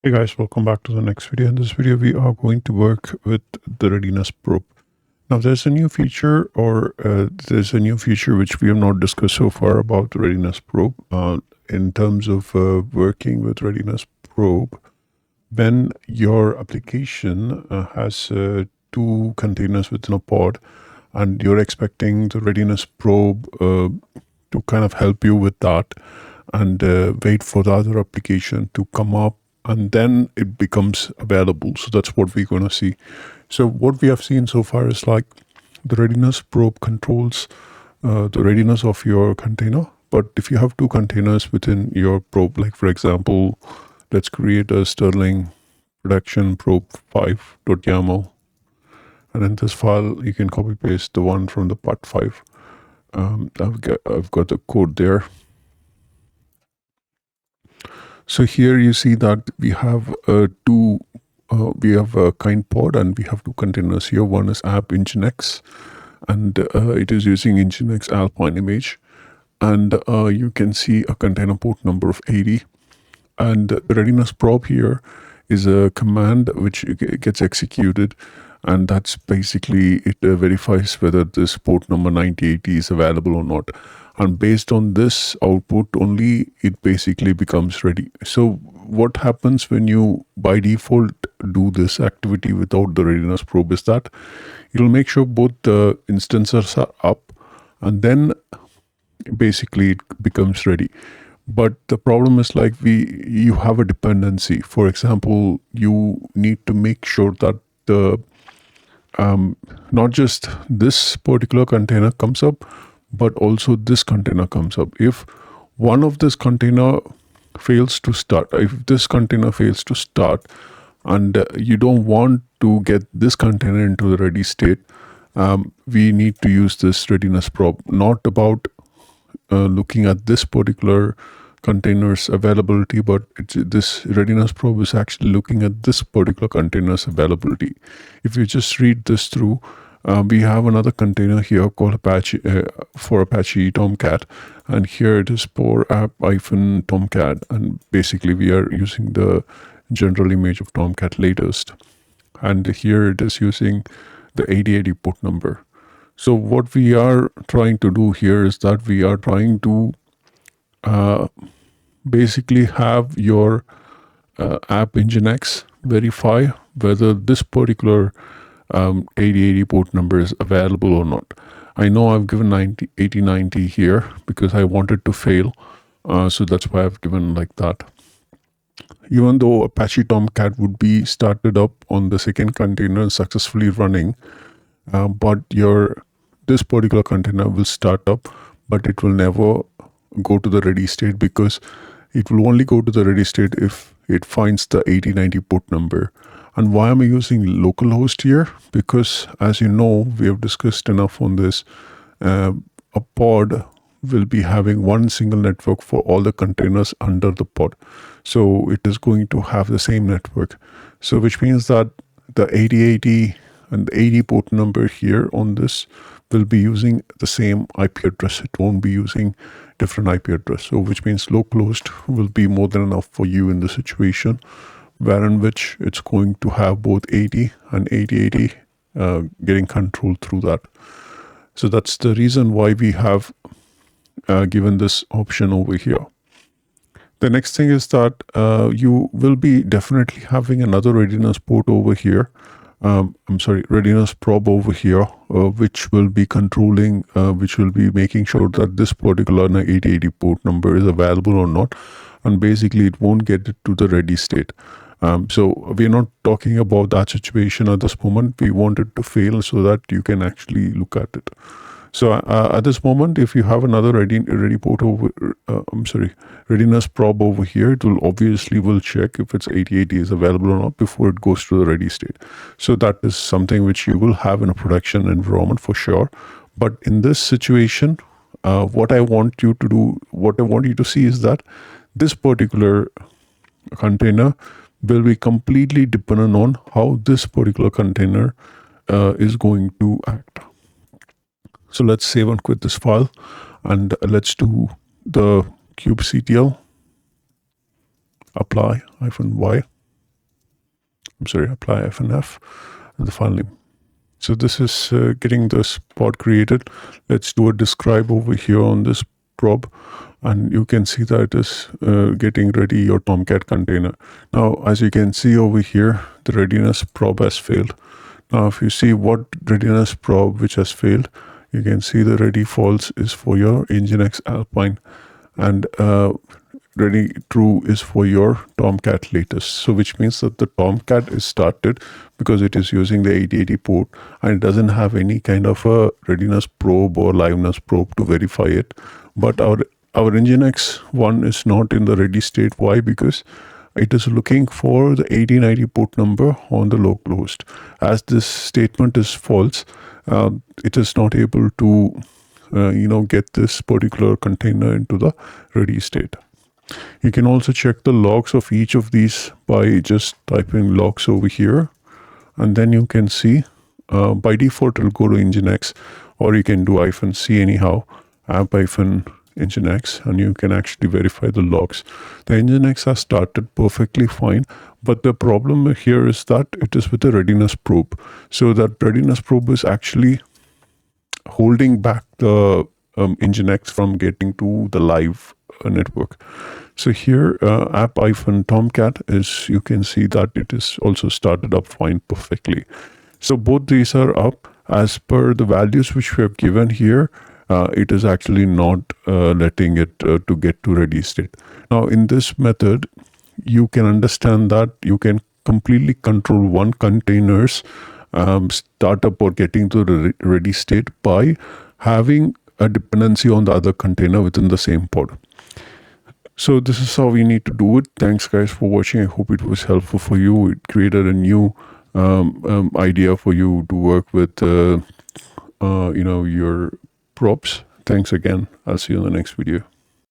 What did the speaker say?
Hey guys, welcome back to the next video. In this video, we are going to work with the Readiness probe. Now, there's a new feature, which we have not discussed so far about the Readiness probe. In terms of working with Readiness probe, when your application has two containers within a pod, and you're expecting the Readiness probe to kind of help you with that, and wait for the other application to come up, and then it becomes available. So that's what we're going to see. So what we have seen so far is like the Readiness probe controls the readiness of your container. But if you have two containers within your probe, like for example, let's create a Sterling production probe 5.yaml. And in this file, you can copy paste the one from the part 5. I've got the code there. So here you see that we have we have a kind pod and we have two containers here. One is app nginx, and it is using nginx alpine image. And you can see a container port number of 80. And the readiness probe here is a command which gets executed. And that's basically, it verifies whether this port number 9080 is available or not. And based on this output only, it basically becomes ready. So what happens when you by default do this activity without the readiness probe is that it'll make sure both the instances are up, and then basically it becomes ready. But the problem is like you have a dependency. For example, you need to make sure that the not just this particular container comes up, but also this container comes up. If one of this container fails to start, if this container fails to start, and you don't want to get this container into the ready state, we need to use this readiness probe, not about looking at this particular container's availability, but this readiness probe is actually looking at this particular container's availability. If you just read this through, we have another container here called Apache for Apache Tomcat, and here it is for app-tomcat, and basically we are using the general image of Tomcat latest, and here it is using the 8080 port number. So what we are trying to do here is that we are trying to basically have your app nginx verify whether this particular 8080 port number is available or not. I know I've given 8090 here because I wanted to fail, so that's why I've given like that. Even though Apache Tomcat would be started up on the second container successfully running, but this particular container will start up, but it will never go to the ready state, because it will only go to the ready state if it finds the 8090 port number. And why am I using localhost here? Because as you know, we have discussed enough on this, a pod will be having one single network for all the containers under the pod. So it is going to have the same network. So which means that the 8080 and the 80 port number here on this will be using the same IP address. It won't be using different IP address. So which means localhost will be more than enough for you in the situation, wherein which it's going to have both 80 and 8080 getting control through that. So that's the reason why we have given this option over here. The next thing is that you will be definitely having another readiness port over here. Readiness probe over here, which will be controlling, which will be making sure that this particular 8080 port number is available or not. And basically it won't get it to the ready state. So we're not talking about that situation at this moment. We want it to fail so that you can actually look at it. So at this moment, if you have another readiness probe over here, it will obviously check if it's 8080 is available or not before it goes to the ready state. So that is something which you will have in a production environment for sure. But in this situation, what I want you to see is that this particular container will be completely dependent on how this particular container is going to act. So let's save and quit this file, and let's do the kubectl apply -y. apply FNF and the file name. So this is getting this pod created. Let's do a describe over here on this probe, and you can see that it is getting ready your Tomcat container. Now, as you can see over here, the readiness probe has failed. Now, if you see what readiness probe which has failed, you can see the ready false is for your Nginx Alpine, and ready true is for your Tomcat latest. So which means that the Tomcat is started because it is using the 8080 port and it doesn't have any kind of a readiness probe or liveness probe to verify it. But our Nginx one is not in the ready state. Why? Because it is looking for the 8090 port number on the local host. As this statement is false, it is not able to get this particular container into the ready state. You can also check the logs of each of these by just typing logs over here, and then you can see by default it will go to Nginx, or you can do -c anyhow, app -Nginx, and you can actually verify the logs. The Nginx has started perfectly fine, but the problem here is that it is with a readiness probe. So that readiness probe is actually holding back the Nginx from getting to the live network. So here app-tomcat is, you can see that it is also started up fine perfectly. So both these are up as per the values which we have given here. It is actually not letting it to get to ready state. Now in this method, you can understand that you can completely control one container's startup or getting to the ready state by having a dependency on the other container within the same pod. So this is how we need to do it. Thanks guys for watching. I hope it was helpful for you. It created a new idea for you to work with your props. Thanks again. I'll see you in the next video.